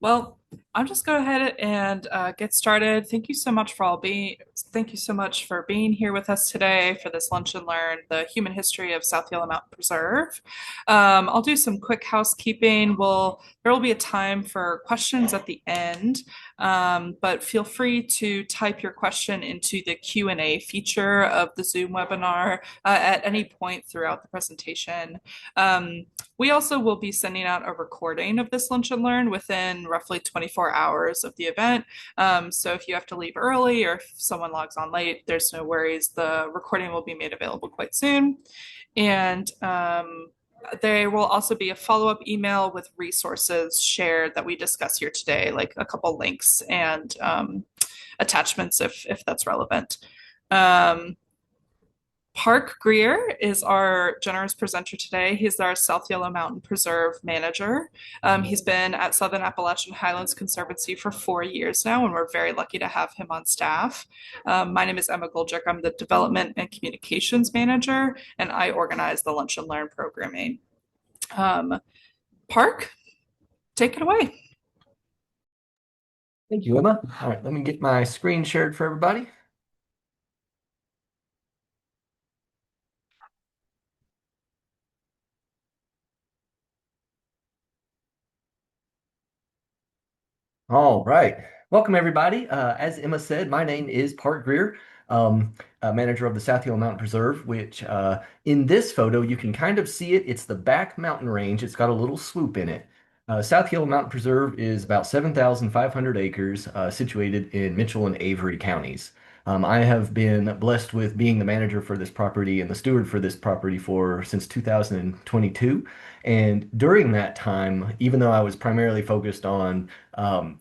Well, I'll just go ahead and get started. Thank you so much for being here with us today for this lunch and learn the human history of South Yellow Mountain Preserve. I'll do some quick housekeeping. There will be a time for questions at the end, but feel free to type your question into the Q&A feature of the Zoom webinar at any point throughout the presentation. We also will be sending out a recording of this lunch and learn within roughly 24 hours of the event. So if you have to leave early or if someone logs on late, there's no worries. The recording will be made available quite soon. And there will also be a follow-up email with resources shared that we discuss here today, like a couple links and attachments if that's relevant. Um, Park Greer is our generous presenter today. He's our South Yellow Mountain Preserve manager. He's been at Southern Appalachian Highlands Conservancy for 4 years now, and we're very lucky to have him on staff. My name is Emma Goldrick. I'm the Development and Communications Manager, and I organize the Lunch and Learn programming. Um, Park, take it away. Thank you, Emma. All right, let me get my screen shared for everybody. All right. Welcome, everybody. As Emma said, my name is Park Greer, manager of the South Hill Mountain Preserve, which in this photo, you can kind of see it. It's the back mountain range. It's got a little swoop in it. South Hill Mountain Preserve is about 7,500 acres, situated in Mitchell and Avery counties. I have been blessed with being the manager for this property and the steward for this property for since 2022. And during that time, even though I was primarily focused on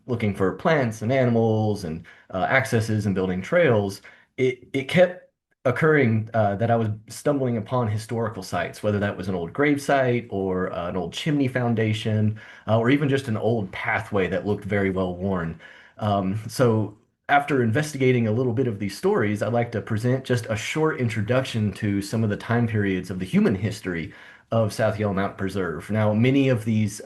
looking for plants and animals and accesses and building trails, it kept occurring that I was stumbling upon historical sites, whether that was an old grave site or an old chimney foundation, or even just an old pathway that looked very well worn. So after investigating a little bit of these stories, I'd like to present just a short introduction to some of the time periods of the human history of South Yellow Mountain Preserve. Now, many of these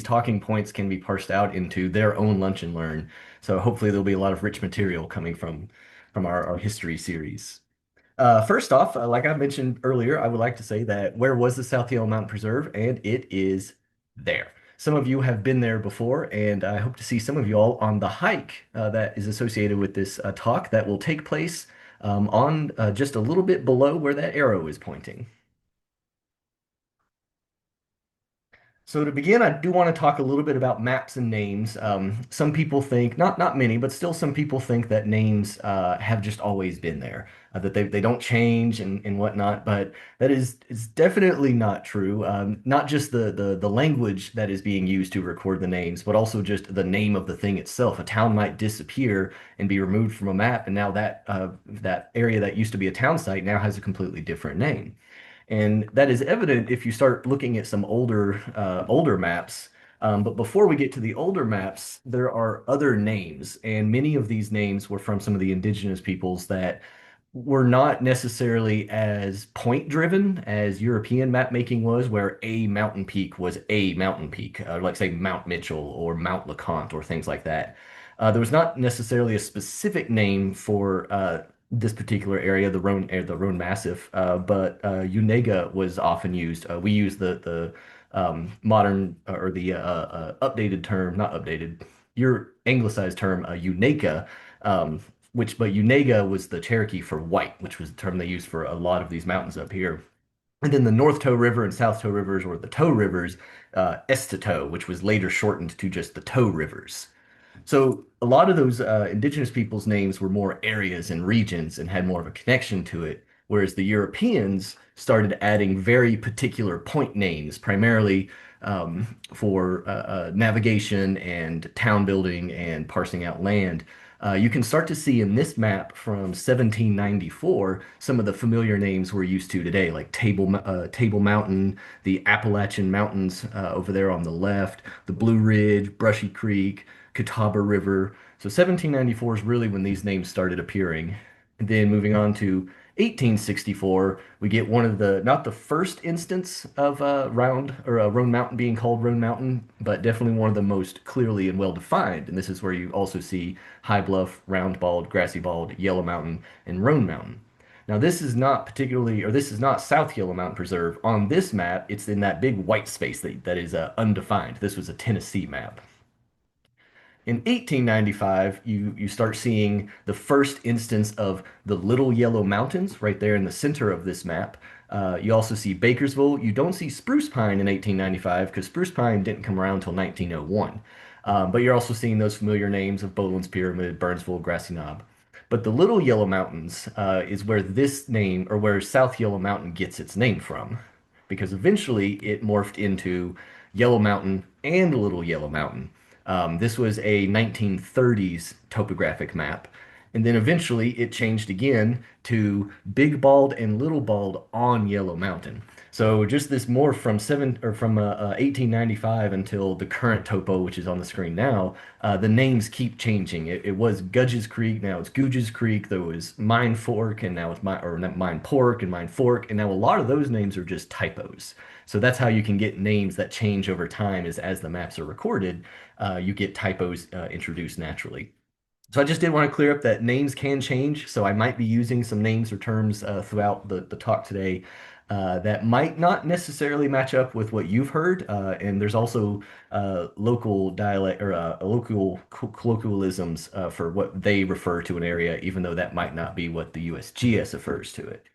talking points can be parsed out into their own lunch and learn. So hopefully there'll be a lot of rich material coming from our history series. First off, like I mentioned earlier, I would like to say that where was the South Yellow Mountain Preserve? And it is there. Some of you have been there before, and I hope to see some of you all on the hike that is associated with this talk that will take place on just a little bit below where that arrow is pointing. So to begin, I do want to talk a little bit about maps and names. Some people think, not many, but still some people think that names have just always been there, that they don't change and whatnot. But is definitely not true. Not just the language that is being used to record the names, but also just the name of the thing itself. A town might disappear and be removed from a map, and now that area that used to be a town site now has a completely different name. And that is evident if you start looking at some older maps. But before we get to the older maps, there are other names, and many of these names were from some of the indigenous peoples that were not necessarily as point driven as European map making was, where a mountain peak was a mountain peak, like say Mount Mitchell or Mount LeConte or things like that. There was not necessarily a specific name for this particular area, the Rhone Massif, but Unega was often used. We use the modern or the updated term, not updated, your anglicized term, Uneka, but Unega was the Cherokee for white, which was the term they used for a lot of these mountains up here. And then the North Toe River and South Toe Rivers, or the Toe Rivers, Estetoe, which was later shortened to just the Toe Rivers. So a lot of those indigenous peoples' names were more areas and regions and had more of a connection to it, whereas the Europeans started adding very particular point names, primarily for navigation and town building and parsing out land. You can start to see in this map from 1794 some of the familiar names we're used to today, like Table Mountain, the Appalachian Mountains over there on the left, the Blue Ridge, Brushy Creek, Catawba River. So 1794 is really when these names started appearing. And then moving on to 1864, we get one of the, not the first instance of Roan Mountain being called Roan Mountain, but definitely one of the most clearly and well defined. And this is where you also see High Bluff, Round Bald, Grassy Bald, Yellow Mountain, and Roan Mountain. Now, this is not particularly, or this is not South Yellow Mountain Preserve. On this map, it's in that big white space that is undefined. This was a Tennessee map. In 1895, you start seeing the first instance of the Little Yellow Mountains right there in the center of this map. You also see Bakersville. You don't see Spruce Pine in 1895 because Spruce Pine didn't come around until 1901. But you're also seeing those familiar names of Boland's Pyramid, Burnsville, Grassy Knob. But the Little Yellow Mountains is where this name, or where South Yellow Mountain gets its name from, because eventually it morphed into Yellow Mountain and Little Yellow Mountain. This was a 1930s topographic map. And then eventually it changed again to Big Bald and Little Bald on Yellow Mountain. So just this morph from 1895 until the current topo, which is on the screen now, the names keep changing. It was Gudge's Creek, now it's Googe's Creek. There was Mine Fork, and now it's Mine Pork and Mine Fork, and now a lot of those names are just typos. So that's how you can get names that change over time is as the maps are recorded, you get typos introduced naturally. So I just did want to clear up that names can change. So I might be using some names or terms throughout the talk today that might not necessarily match up with what you've heard. And there's also local dialect or local colloquialisms for what they refer to an area, even though that might not be what the USGS refers to it.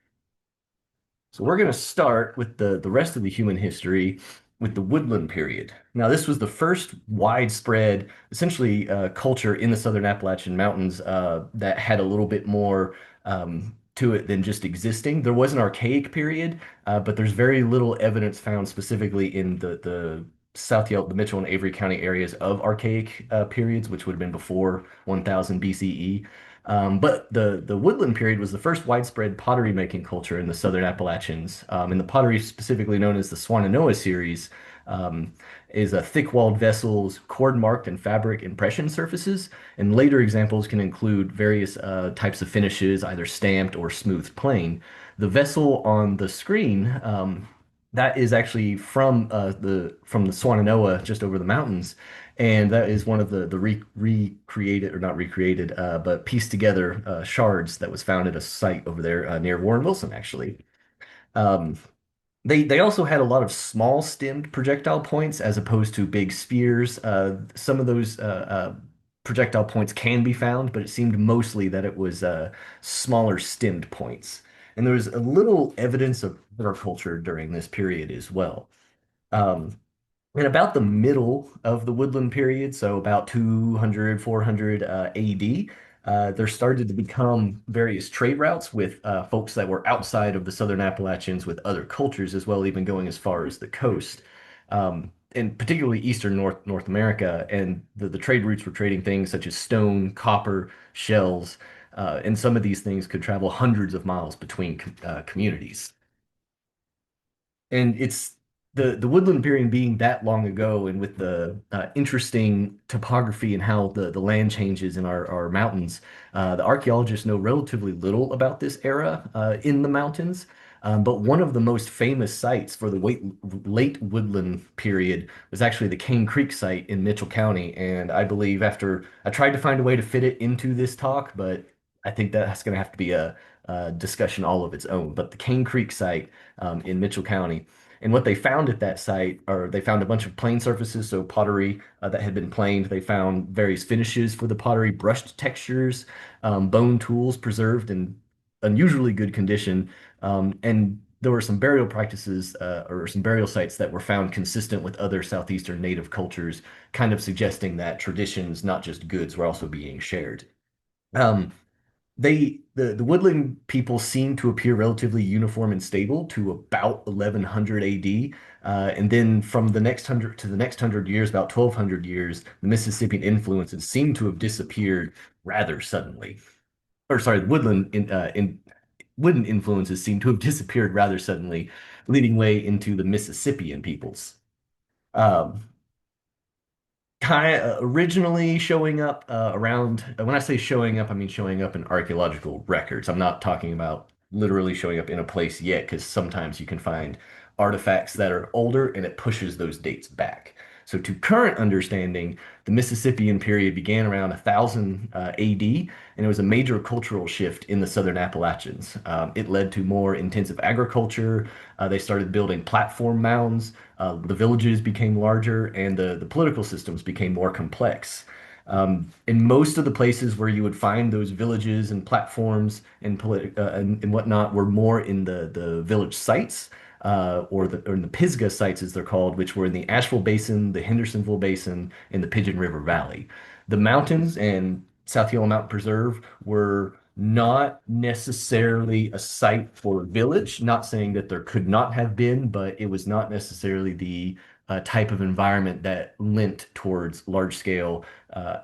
So we're going to start with the rest of the human history with the woodland period. Now, this was the first widespread, essentially, culture in the Southern Appalachian Mountains that had a little bit more to it than just existing. There was an archaic period, but there's very little evidence found specifically in the South Yellow, the Mitchell and Avery County areas of archaic periods, which would have been before 1000 BCE. But the woodland period was the first widespread pottery making culture in the Southern Appalachians. And the pottery specifically known as the Swannanoa series is a thick-walled vessels, cord-marked and fabric impression surfaces. And later examples can include various types of finishes, either stamped or smooth plain. The vessel on the screen that is actually from the Swannanoa just over the mountains, and that is one of the recreated or not recreated, but pieced together shards that was found at a site over there near Warren Wilson, actually. Um, they also had a lot of small stemmed projectile points as opposed to big spears. Some of those projectile points can be found, but it seemed mostly that it was smaller stemmed points. And there was a little evidence of agriculture during this period as well. Um, in about the middle of the woodland period, so about 200, 400 AD, there started to become various trade routes with folks that were outside of the Southern Appalachians with other cultures as well, even going as far as the coast, and particularly Eastern North America. And the trade routes were trading things such as stone, copper, shells, and some of these things could travel hundreds of miles between communities. And it's the woodland period being that long ago, and with the interesting topography and how the land changes in our mountains, the archaeologists know relatively little about this era in the mountains. But one of the most famous sites for the late woodland period was actually the Cane Creek site in Mitchell County. And I believe after I tried to find a way to fit it into this talk, but I think that's going to have to be a discussion all of its own. But the Cane Creek site in Mitchell County. And what they found at that site are they found a bunch of plane surfaces, so pottery that had been planed. They found various finishes for the pottery, brushed textures, bone tools preserved in unusually good condition. And there were some burial practices or some burial sites that were found consistent with other southeastern native cultures, kind of suggesting that traditions, not just goods, were also being shared. Um, the woodland people seem to appear relatively uniform and stable to about 1100 AD. And then from the next hundred to the next 100 years, about 1200 years, the Mississippian influences seem to have disappeared rather suddenly. Or sorry, the wooden influences seem to have disappeared rather suddenly, leading way into the Mississippian peoples. Um, Kind of originally showing up around, when I say showing up, I mean showing up in archaeological records. I'm not talking about literally showing up in a place yet, because sometimes you can find artifacts that are older and it pushes those dates back. So, to current understanding, the Mississippian period began around 1000 AD, and it was a major cultural shift in the Southern Appalachians. It led to more intensive agriculture. They started building platform mounds. The villages became larger, and the political systems became more complex. In most of the places where you would find those villages and platforms and whatnot were more in the village sites or in the Pisgah sites as they're called, which were in the Asheville Basin, the Hendersonville Basin, and the Pigeon River Valley. The mountains and South Yellow Mountain Preserve were not necessarily a site for a village. Not saying that there could not have been, but it was not necessarily the type of environment that lent towards large scale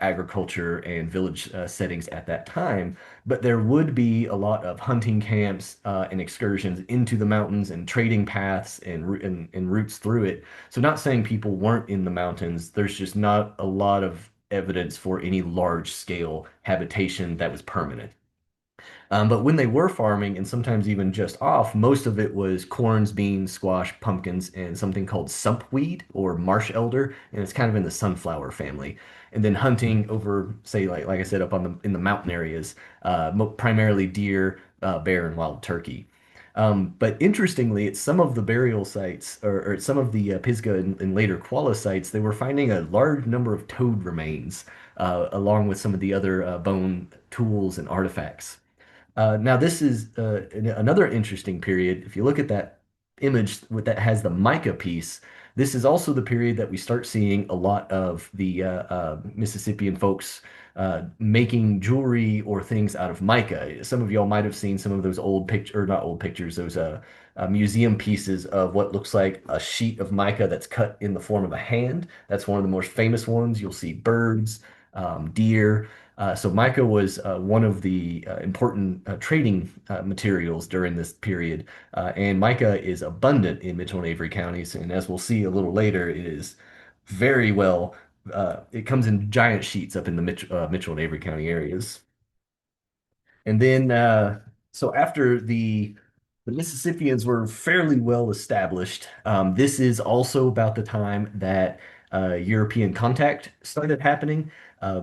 agriculture and village settings at that time. But there would be a lot of hunting camps and excursions into the mountains and trading paths and routes through it. So, not saying people weren't in the mountains, there's just not a lot of evidence for any large scale habitation that was permanent. But when they were farming, and sometimes even just off, most of it was corns, beans, squash, pumpkins, and something called sumpweed or marsh elder, and it's kind of in the sunflower family. And then hunting over, say, like I said, up on the in the mountain areas, primarily deer, bear, and wild turkey. But interestingly, at some of the burial sites, or at some of the Pisgah and later Kuala sites, they were finding a large number of toad remains, along with some of the other bone tools and artifacts. Now, this is another interesting period. If you look at that image that has the mica piece, this is also the period that we start seeing a lot of the Mississippian folks making jewelry or things out of mica. Some of y'all might have seen some of those old pictures, or not old pictures, those museum pieces of what looks like a sheet of mica that's cut in the form of a hand. That's one of the most famous ones. You'll see birds, deer. So mica was one of the important trading materials during this period, and mica is abundant in Mitchell and Avery counties. And as we'll see a little later, it is very well. It comes in giant sheets up in the Mitchell and Avery County areas. And then, so after the Mississippians were fairly well established, this is also about the time that European contact started happening.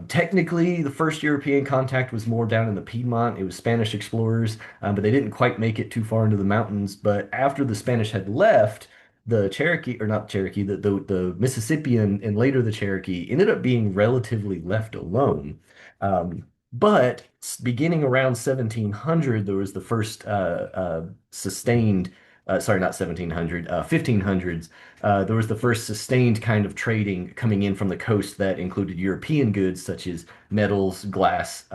Technically, the first European contact was more down in the Piedmont. It was Spanish explorers, but they didn't quite make it too far into the mountains. But after the Spanish had left, the Cherokee, or not Cherokee, the Mississippian and later the Cherokee ended up being relatively left alone. But beginning around 1700, there was the first sustained, sorry, not 1700, 1500s, there was the first sustained kind of trading coming in from the coast that included European goods such as metals, glass,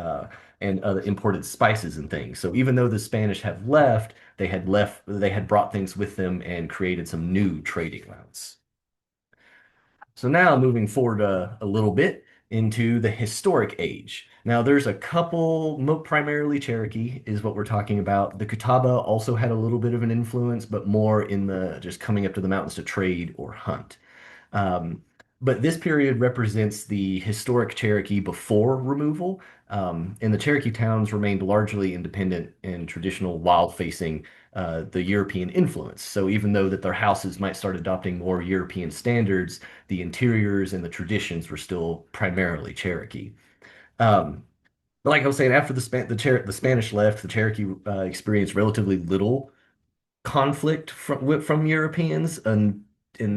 and other imported spices and things. So even though the Spanish have left, they had brought things with them and created some new trading routes. So now moving forward a little bit into the historic age. Now there's a couple, primarily Cherokee is what we're talking about. The Catawba also had a little bit of an influence, but more in the just coming up to the mountains to trade or hunt. Um, but this period represents the historic Cherokee before removal, and the Cherokee towns remained largely independent and traditional while facing the European influence. So even though that their houses might start adopting more European standards, the interiors and the traditions were still primarily Cherokee. Um, but like I was saying, after the Spanish left, the Cherokee experienced relatively little conflict from Europeans, and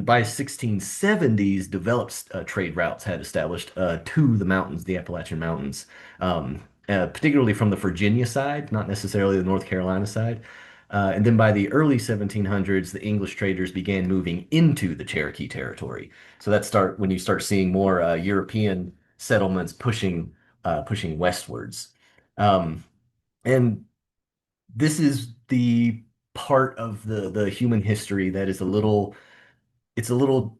by 1670s, developed trade routes had established to the mountains, the Appalachian Mountains, particularly from the Virginia side, not necessarily the North Carolina side. And then by the early 1700s, the English traders began moving into the Cherokee territory. So that start when you start seeing more European settlements pushing westwards. Um, and this is the part of the human history that is a little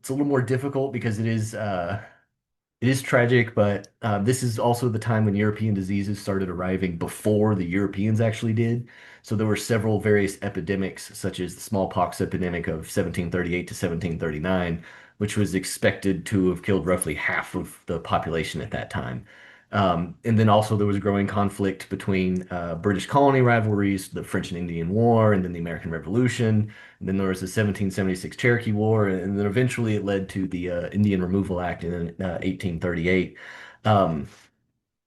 more difficult because it is tragic, but this is also the time when European diseases started arriving before the Europeans actually did. So there were several various epidemics, such as the smallpox epidemic of 1738 to 1739, which was expected to have killed roughly half of the population at that time. And then also there was a growing conflict between British colony rivalries, the French and Indian War, and then the American Revolution. And then there was the 1776 Cherokee War, and then eventually it led to the Indian Removal Act in 1838. Um,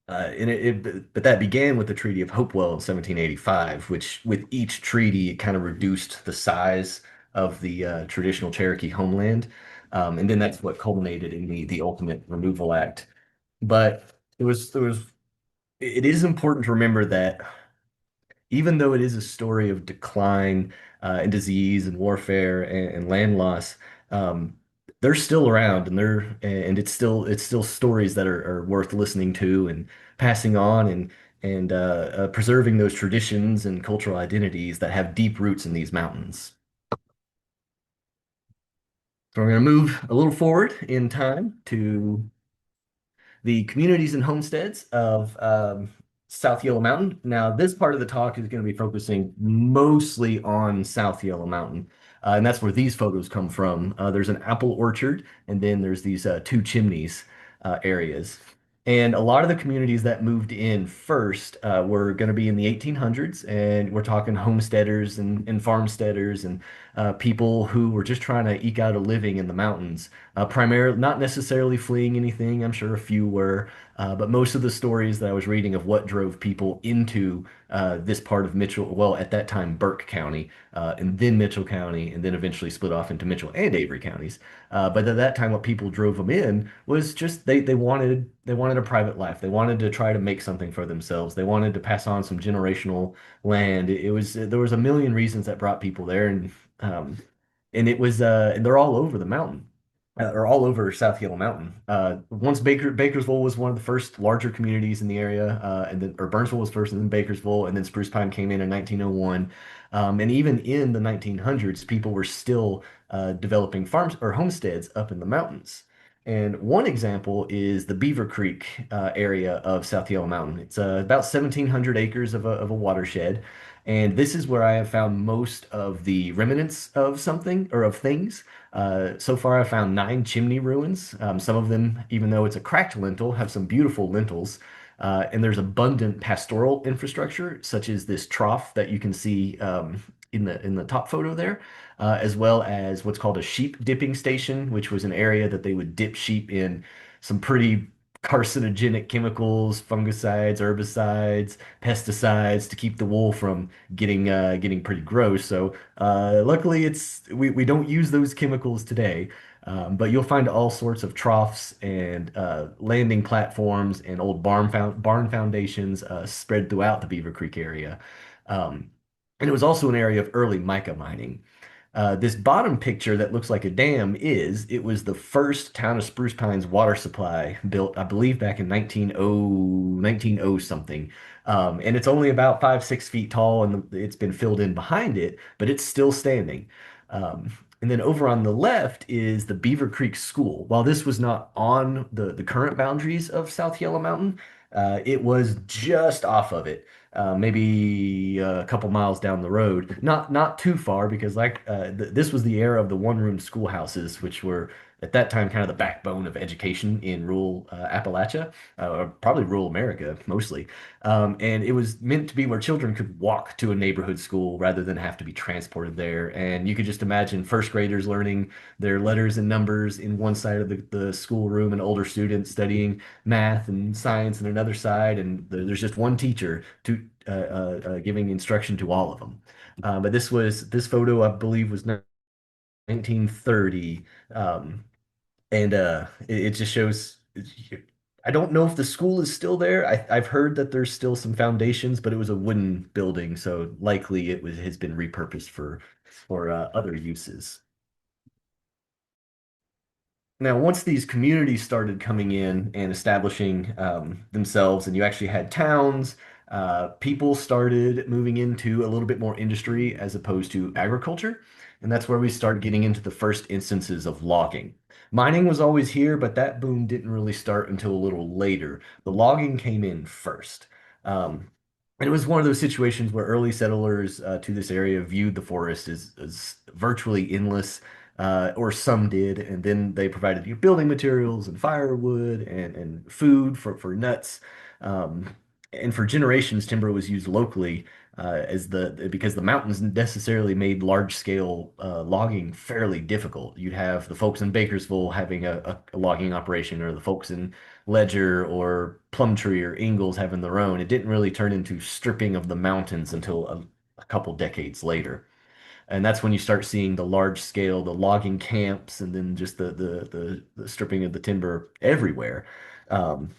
but that began with the Treaty of Hopewell in 1785, which with each treaty it kind of reduced the size of the traditional Cherokee homeland, and then that's what culminated in the ultimate Removal Act. But it is important to remember that even though it is a story of decline and disease and warfare and land loss, um, they're still around and it's still stories that are worth listening to and passing on and preserving those traditions and cultural identities that have deep roots in these mountains. So we're going to move a little forward in time to the communities and homesteads of South Yellow Mountain. Now, this part of the talk is going to be focusing mostly on South Yellow Mountain. And that's where these photos come from. There's an apple orchard, and then there's these two chimneys areas. And a lot of the communities that moved in first were going to be in the 1800s, and we're talking homesteaders and farmsteaders and people who were just trying to eke out a living in the mountains. Primarily, not necessarily fleeing anything. I'm sure a few were, but most of the stories that I was reading of what drove people into this part of Mitchell, well, at that time, Burke County, and then Mitchell County, and then eventually split off into Mitchell and Avery counties. But at that time, what people drove them in was just they wanted a private life. They wanted to try to make something for themselves. They wanted to pass on some generational land. It was there was a million reasons that brought people there, um, and it was they're all over the mountain or all over South Yellow Mountain. Once Bakersville was one of the first larger communities in the area, and then or Burnsville was first, and then Bakersville, and then Spruce Pine came in 1901. And even in the 1900s, people were still developing farms or homesteads up in the mountains. And one example is the Beaver Creek area of South Yellow Mountain. It's about 1,700 acres of a watershed. And this is where I have found most of the remnants of something or of things. So far, I found 9 chimney ruins. Some of them, even though it's a cracked lintel, have some beautiful lintels. And there's abundant pastoral infrastructure, such as this trough that you can see in the top photo there, as well as what's called a sheep dipping station, which was an area that they would dip sheep in some pretty carcinogenic chemicals, fungicides, herbicides, pesticides to keep the wool from getting pretty gross. So luckily, we don't use those chemicals today, but you'll find all sorts of troughs and landing platforms and old barn foundations spread throughout the Beaver Creek area. Um, and it was also an area of early mica mining. This bottom picture that looks like a dam it was the first town of Spruce Pines water supply built, I believe, back in 1900 something. And it's only about 5, 6 feet tall, and it's been filled in behind it, but it's still standing. And then over on the left is the Beaver Creek School. While this was not on the current boundaries of South Yellow Mountain, it was just off of it, maybe a couple miles down the road. Not too far because this was the era of the one-room schoolhouses, which were at that time kind of the backbone of education in rural Appalachia, or probably rural America mostly. And it was meant to be where children could walk to a neighborhood school rather than have to be transported there. And you could just imagine first graders learning their letters and numbers in one side of the schoolroom and older students studying math and science in another side. And there's just one teacher giving instruction to all of them. But this photo, I believe, was 1930. And it just shows. I don't know if the school is still there. I've heard that there's still some foundations, but it was a wooden building, so likely has been repurposed for other uses. Now, once these communities started coming in and establishing themselves, and you actually had towns, people started moving into a little bit more industry as opposed to agriculture. And that's where we started getting into the first instances of logging. Mining was always here, but that boom didn't really start until a little later. The logging came in first. Um, and it was one of those situations where early settlers to this area viewed the forest as virtually endless, or some did, and then they provided you building materials and firewood and food for nuts. Um, and for generations, timber was used locally as the because the mountains necessarily made large scale logging fairly difficult. You'd have the folks in Bakersville having a logging operation, or the folks in Ledger or Plumtree or Ingalls having their own. It didn't really turn into stripping of the mountains until a couple decades later. And that's when you start seeing the large scale, the logging camps, and then just the stripping of the timber everywhere. Um,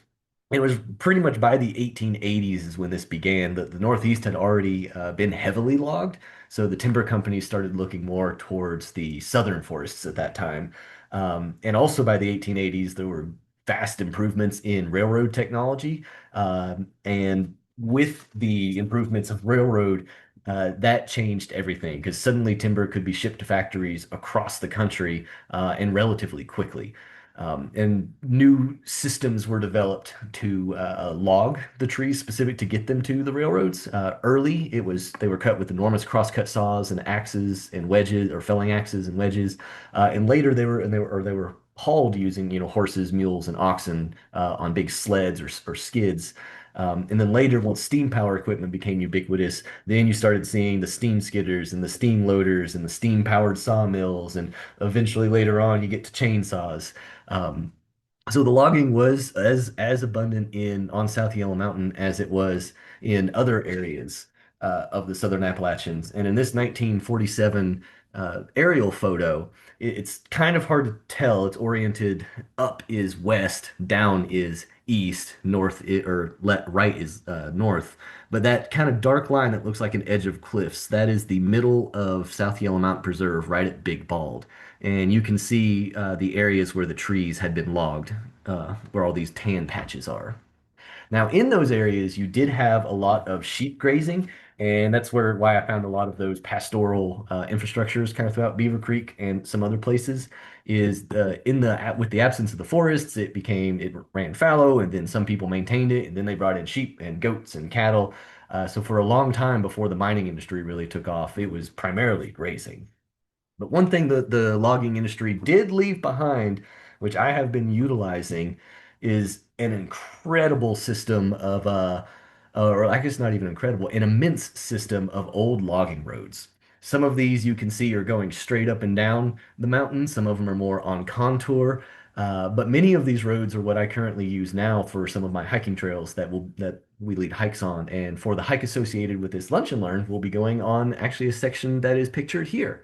it was pretty much by the 1880s is when this began. The Northeast had already been heavily logged, so the timber companies started looking more towards the southern forests at that time. And also by the 1880s, there were vast improvements in railroad technology. And with the improvements of railroad, that changed everything because suddenly timber could be shipped to factories across the country and relatively quickly. And new systems were developed to log the trees specific to get them to the railroads. Early, it was they were cut with enormous crosscut saws and axes and wedges, or felling axes and wedges. And later they were hauled using horses, mules, and oxen on big sleds or skids. And then later, once steam power equipment became ubiquitous, then you started seeing the steam skidders and the steam loaders and the steam powered sawmills, and eventually later on, you get to chainsaws. Um, so the logging was as abundant in on South Yellow Mountain as it was in other areas of the Southern Appalachians. And in this 1947 aerial photo, it's kind of hard to tell. It's oriented up is west, down is east, right is north. But that kind of dark line that looks like an edge of cliffs, that is the middle of South Yellow Mountain Preserve, right at Big Bald. And you can see the areas where the trees had been logged, where all these tan patches are. Now, in those areas, you did have a lot of sheep grazing, and that's why I found a lot of those pastoral infrastructures kind of throughout Beaver Creek and some other places. Is in the with the absence of the forests, it ran fallow, and then some people maintained it, and then they brought in sheep and goats and cattle. So for a long time before the mining industry really took off, it was primarily grazing. But one thing that the logging industry did leave behind, which I have been utilizing, is an incredible system of, or I guess not even incredible, an immense system of old logging roads. Some of these you can see are going straight up and down the mountain. Some of them are more on contour. But many of these roads are what I currently use now for some of my hiking trails that we lead hikes on. And for the hike associated with this lunch and learn, we'll be going on actually a section that is pictured here.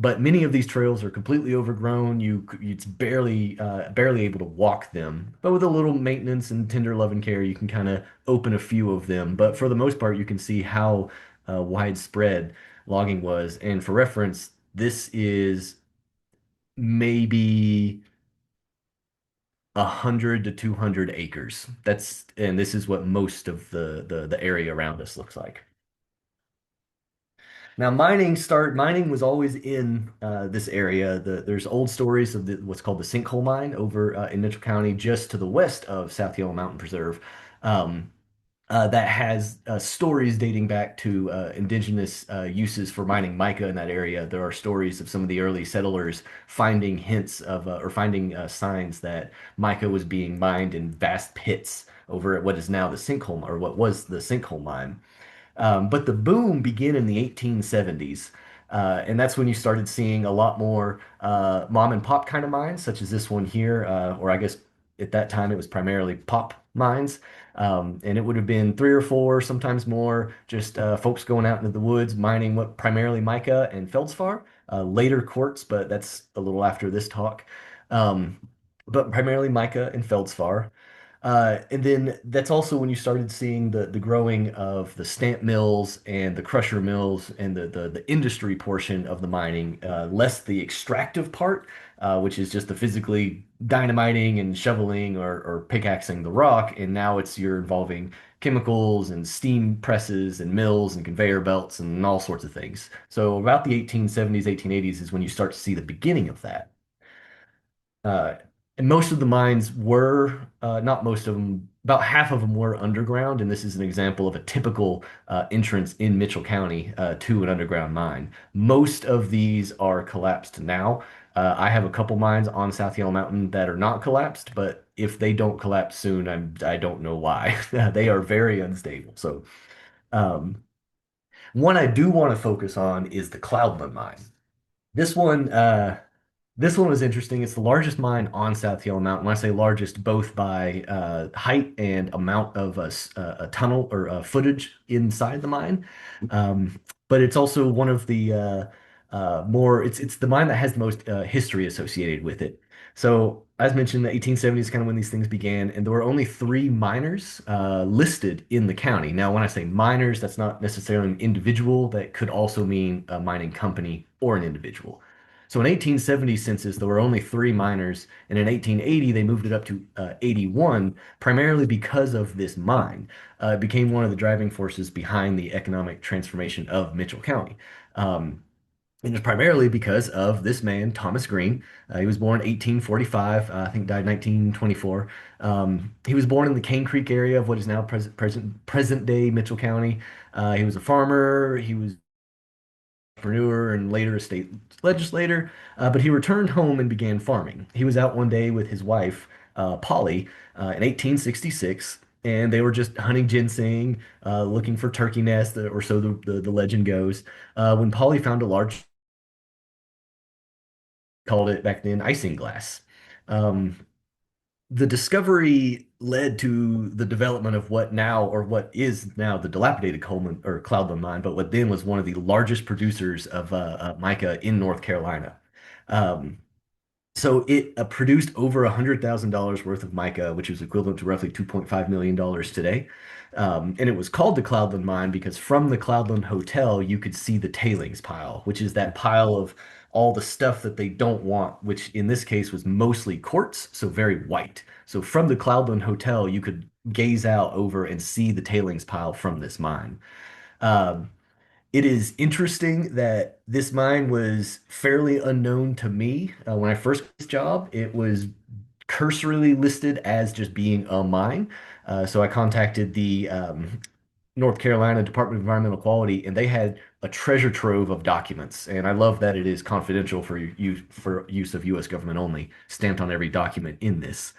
But many of these trails are completely overgrown. It's barely able to walk them. But with a little maintenance and tender love and care, you can kind of open a few of them. But for the most part, you can see how widespread logging was. And for reference, this is maybe 100 to 200 acres. And this is what most of the area around us looks like. Now, mining was always in this area. There's old stories of what's called the Sinkhole Mine over in Mitchell County, just to the west of South Yellow Mountain Preserve, um, that has stories dating back to indigenous uses for mining mica in that area. There are stories of some of the early settlers finding hints of or finding signs that mica was being mined in vast pits over at what is now the Sinkhole, or what was the Sinkhole Mine. But the boom began in the 1870s. And that's when you started seeing a lot more mom and pop kind of mines, such as this one here, or I guess at that time it was primarily pop mines. And it would have been three or four, sometimes more, just folks going out into the woods mining what primarily mica and feldspar, later quartz, but that's a little after this talk. Um, but primarily mica and feldspar. And then that's also when you started seeing the growing of the stamp mills and the crusher mills and the industry portion of the mining, less the extractive part, which is just the physically dynamiting and shoveling or pickaxing the rock. And now you're involving chemicals and steam presses and mills and conveyor belts and all sorts of things. So about the 1870s, 1880s is when you start to see the beginning of that. Uh, And most of the mines were, not most of them, about half of them were underground. And this is an example of a typical entrance in Mitchell County to an underground mine. Most of these are collapsed now. I have a couple mines on South Yellow Mountain that are not collapsed, but if they don't collapse soon, I don't know why. They are very unstable. So, um, one I do want to focus on is the Cloudland mine. This one, uh, this one was interesting. It's the largest mine on South Yellow Mountain. When I say largest, both by height and amount of a tunnel or footage inside the mine. But it's also one of the more. It's the mine that has the most history associated with it. So, as mentioned, the 1870s is kind of when these things began, and there were only three miners listed in the county. Now, when I say miners, that's not necessarily an individual. That could also mean a mining company or an individual. So in 1870 census, there were only three miners, and in 1880 they moved it up to 81, primarily because of this mine. It became one of the driving forces behind the economic transformation of Mitchell County. Um, and it's primarily because of this man, Thomas Green. He was born 1845, I think died 1924. He was born in the Cane Creek area of what is now present day Mitchell County. He was a farmer. He was entrepreneur and later a state legislator, but he returned home and began farming. He was out one day with his wife, Polly, in 1866, and they were just hunting ginseng, looking for turkey nests, or so the legend goes, when Polly found a large, called it back then, isinglass. Um, the discovery led to the development of what now, or what is now, the dilapidated Coleman or Cloudland mine, but what then was one of the largest producers of mica in North Carolina. Um, so it produced over $100,000 worth of mica, which is equivalent to roughly $2.5 million today. And it was called the Cloudland Mine because from the Cloudland Hotel, you could see the tailings pile, which is that pile of all the stuff that they don't want, which in this case was mostly quartz, so very white. So from the Cloudland Hotel, you could gaze out over and see the tailings pile from this mine. Um, it is interesting that this mine was fairly unknown to me. When I first got this job, it was cursorily listed as just being a mine. So I contacted the North Carolina Department of Environmental Quality, and they had a treasure trove of documents. And I love that it is confidential for use of U.S. government only, stamped on every document in this.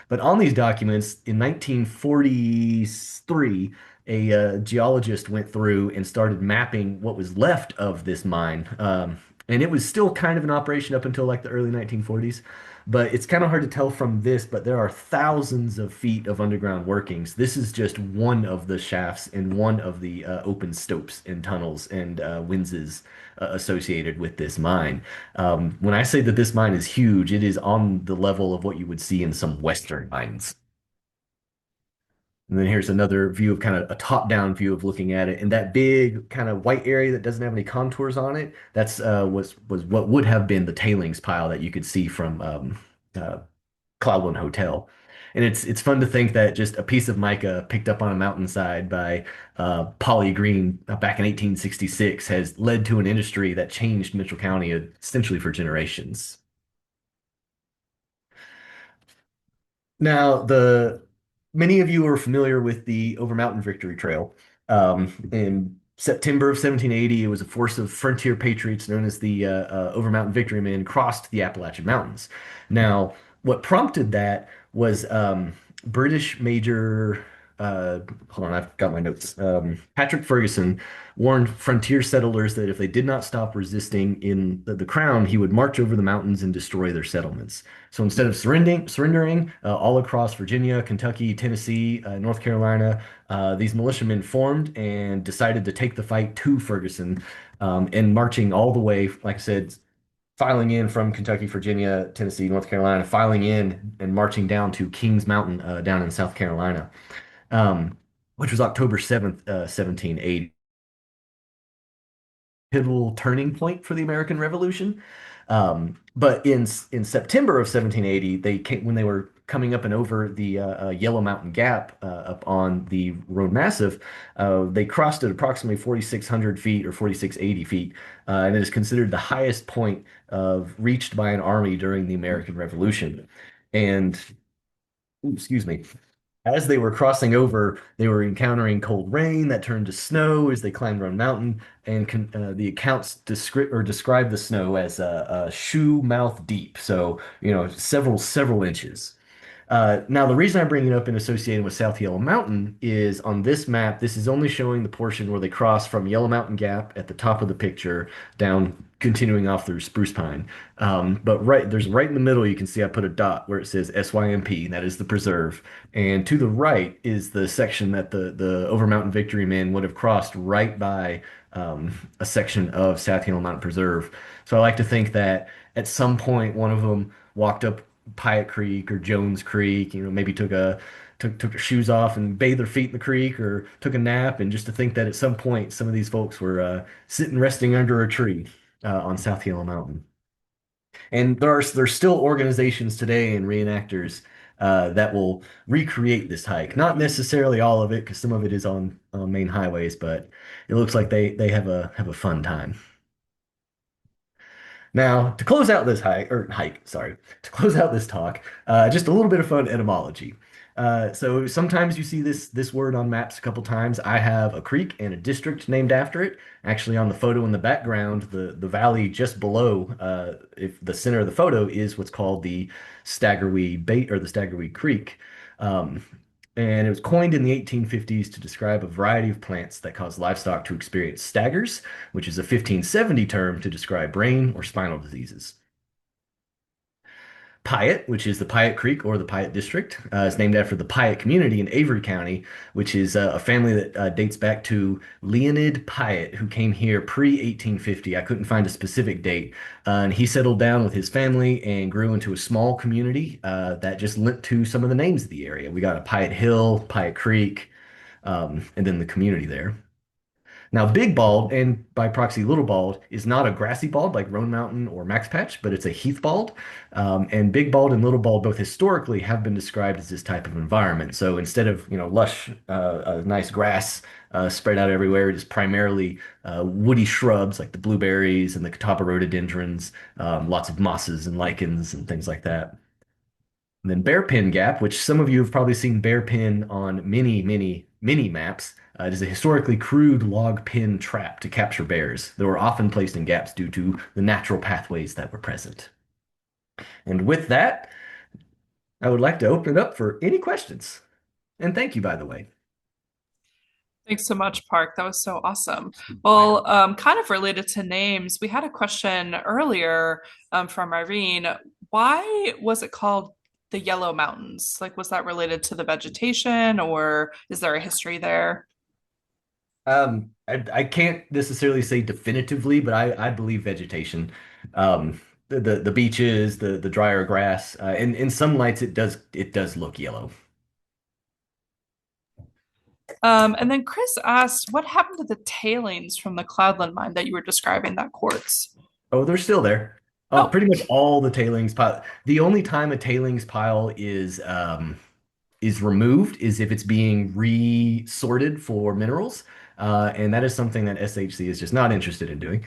But on these documents, in 1943, a geologist went through and started mapping what was left of this mine. And it was still kind of in operation up until like the early 1940s. But it's kind of hard to tell from this, but there are thousands of feet of underground workings. This is just one of the shafts and one of the open stopes and tunnels and winzes associated with this mine. When I say that this mine is huge, it is on the level of what you would see in some Western mines. And then here's another view of kind of a top-down view of looking at it. And that big kind of white area that doesn't have any contours on it, that's was what would have been the tailings pile that you could see from uh, Cloudland Hotel. And it's fun to think that just a piece of mica picked up on a mountainside by Polly Green back in 1866 has led to an industry that changed Mitchell County essentially for generations. Now, the many of you are familiar with the Over Mountain Victory Trail. In September of 1780, it was a force of frontier patriots known as the Over Mountain Victory Men crossed the Appalachian Mountains. Now, what prompted that was British Major, hold on, I've got my notes. Patrick Ferguson warned frontier settlers that if they did not stop resisting in the Crown, he would march over the mountains and destroy their settlements. So instead of surrendering all across Virginia, Kentucky, Tennessee, North Carolina, these militiamen formed and decided to take the fight to Ferguson, and marching all the way, like I said, filing in from Kentucky, Virginia, Tennessee, North Carolina, filing in and marching down to Kings Mountain down in South Carolina, um, which was October 7th, 1780. Pivotal turning point for the American Revolution. But in September of 1780, they came when they were coming up and over the Yellow Mountain Gap up on the Road Massif. They crossed at approximately 4,600 feet or 4,680 feet, and it is considered the highest point reached by an army during the American Revolution. And ooh, excuse me, as they were crossing over, they were encountering cold rain that turned to snow as they climbed around mountain. And the accounts describe the snow as a shoe mouth deep, so several inches. Now, the reason I bring it up and associated with South Yellow Mountain is on this map, this is only showing the portion where they cross from Yellow Mountain Gap at the top of the picture down, continuing off through Spruce Pine. But right in the middle, you can see I put a dot where it says SYMP, that is the preserve. And to the right is the section that the Over Mountain Victory men would have crossed right by a section of South Yellow Mountain Preserve. So I like to think that at some point, one of them walked up Pyatt Creek or Jones Creek, maybe took their shoes off and bathed their feet in the creek or took a nap, and just to think that at some point some of these folks were sitting resting under a tree on South Yellow Mountain. And there's still organizations today and reenactors that will recreate this hike. Not necessarily all of it, because some of it is on main highways, but it looks like they have a fun time. Now, to close out this sorry, to close out this talk, just a little bit of fun etymology. So sometimes you see this word on maps a couple times. I have a creek and a district named after it. Actually, on the photo in the background, the valley just below, if the center of the photo is what's called the Staggerwee Bait or the Staggerwee Creek. Um, and it was coined in the 1850s to describe a variety of plants that cause livestock to experience staggers, which is a 1570 term to describe brain or spinal diseases. Pyatt, which is the Pyatt Creek or the Pyatt District, is named after the Pyatt community in Avery County, which is a family that dates back to Leonid Pyatt, who came here pre-1850. I couldn't find a specific date. And he settled down with his family and grew into a small community that just lent to some of the names of the area. We got a Pyatt Hill, Pyatt Creek, and then the community there. Now, Big Bald, and by proxy Little Bald, is not a grassy bald like Roan Mountain or Max Patch, but it's a heath bald. And Big Bald and Little Bald both historically have been described as this type of environment. So instead of, lush, nice grass spread out everywhere, it is primarily woody shrubs like the blueberries and the catawba rhododendrons, lots of mosses and lichens and things like that. And then Bearpin Gap, which some of you have probably seen Bearpin on many maps. It is a historically crude log pin trap to capture bears that were often placed in gaps due to the natural pathways that were present. And with that, I would like to open it up for any questions. And thank you, by the way. Thanks so much, Park. That was so awesome. Well, kind of related to names, we had a question earlier from Irene. Why was it called the Yellow Mountains? Like, was that related to the vegetation, or is there a history there? I can't necessarily say definitively, but I believe vegetation. The beaches, the drier grass, and in some lights it does look yellow. And then Chris asked, what happened to the tailings from the Cloudland mine that you were describing, that quartz? Oh, they're still there. Oh, Pretty much all the tailings pile. The only time a tailings pile is removed is if it's being resorted for minerals. And that is something that SHC is just not interested in doing.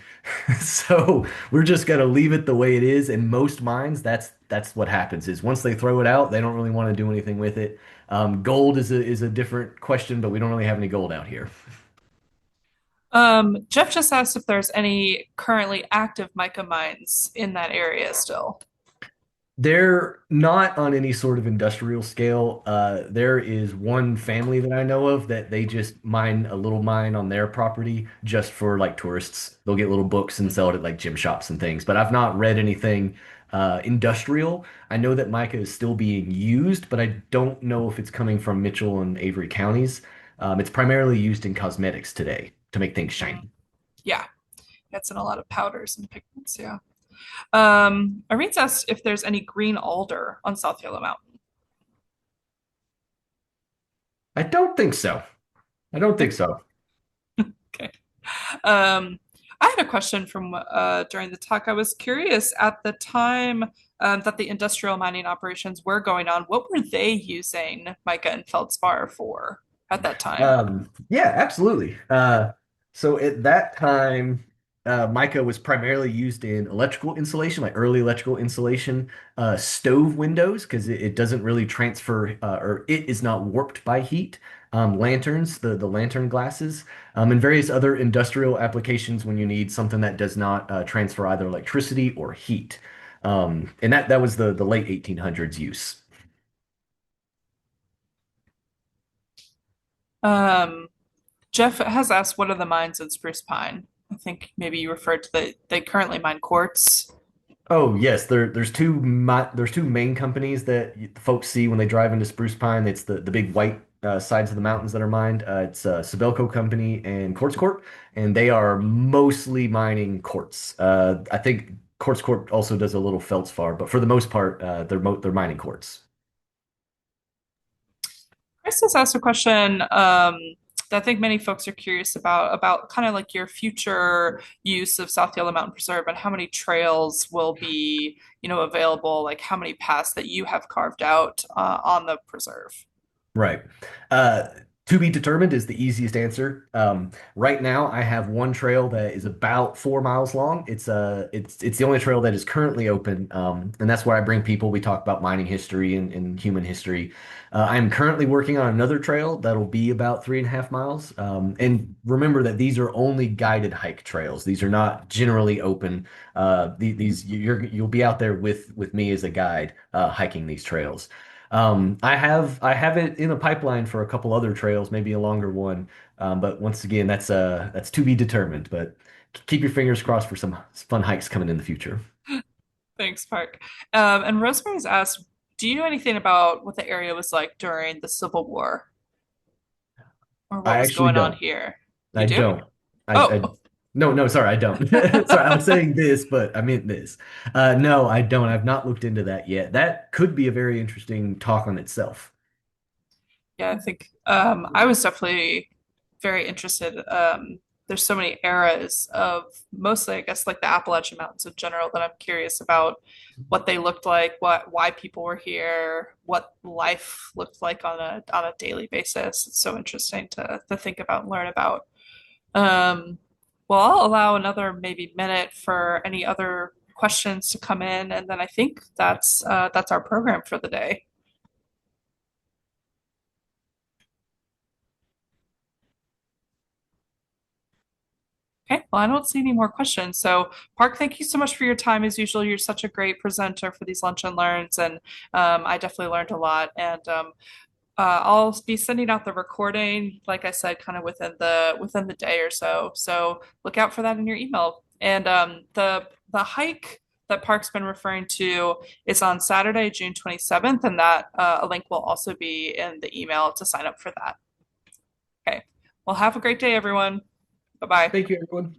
So we're just gonna leave it the way it is. In most mines, that's what happens is once they throw it out, they don't really want to do anything with it. Gold is a different question, but we don't really have any gold out here. Jeff just asked if there's any currently active mica mines in that area still. They're not on any sort of industrial scale. There is one family that I know of that they just mine a little mine on their property just for like tourists. They'll get little books and sell it at like gym shops and things. But I've not read anything industrial. I know that mica is still being used, but I don't know if it's coming from Mitchell and Avery counties. It's primarily used in cosmetics today to make things shiny. Yeah, it's in a lot of powders and pigments. Yeah. Irene's asked if there's any green alder on South Yellow Mountain. I don't think so. I don't think so. Okay. Um, I had a question from during the talk. I was curious at the time that the industrial mining operations were going on, what were they using mica and feldspar for at that time? Yeah, absolutely. So at that time. mica was primarily used in electrical insulation, like early electrical insulation, stove windows, because it doesn't really transfer or it is not warped by heat. Lanterns, the lantern glasses, and various other industrial applications when you need something that does not transfer either electricity or heat. And that was the late 1800s use. Um, Jeff has asked, what are the mines in Spruce Pine? I think maybe you referred to they currently mine quartz. Oh yes, there's two main companies that folks see when they drive into Spruce Pine. It's the big white sides of the mountains that are mined. It's Sibelco Company and Quartz Corp, and they are mostly mining quartz. I think Quartz Corp also does a little feldspar, but for the most part, they're mining quartz. Chris has asked a question that I think many folks are curious about kind of like your future use of South Yellow Mountain Preserve and how many trails will be, available, like how many paths that you have carved out on the preserve. Right. Uh, to be determined is the easiest answer. Right now, I have one trail that is about 4 miles long. It's the only trail that is currently open, and that's where I bring people. We talk about mining history and human history. I'm currently working on another trail that'll be about 3.5 miles. And remember that these are only guided hike trails. These are not generally open. You'll be out there with me as a guide, hiking these trails. I have it in a pipeline for a couple other trails, maybe a longer one. But once again, that's to be determined. But keep your fingers crossed for some fun hikes coming in the future. Thanks, Park. And Rosemary's asked, do you know anything about what the area was like during the Civil War or what I was actually going on don't. here? You I do? don't. I Oh, no, no, sorry, I don't. Sorry, I was saying this, but I meant this. No, I don't. I've not looked into that yet. That could be a very interesting talk on itself. yeah, I think I was definitely very interested. There's so many eras of mostly, I guess, like the Appalachian Mountains in general that I'm curious about what they looked like, why people were here, what life looked like on a daily basis. It's so interesting to think about and learn about. Um, well, I'll allow another maybe minute for any other questions to come in, and then I think that's our program for the day. Okay, well, I don't see any more questions. So, Park, thank you so much for your time. As usual, you're such a great presenter for these lunch and learns, and I definitely learned a lot. And I'll be sending out the recording, like I said, kind of within the day or so. So look out for that in your email. And the hike that Park's been referring to is on Saturday, June 27th, and that a link will also be in the email to sign up for that. Okay. Well, have a great day, everyone. Bye bye. Thank you, everyone.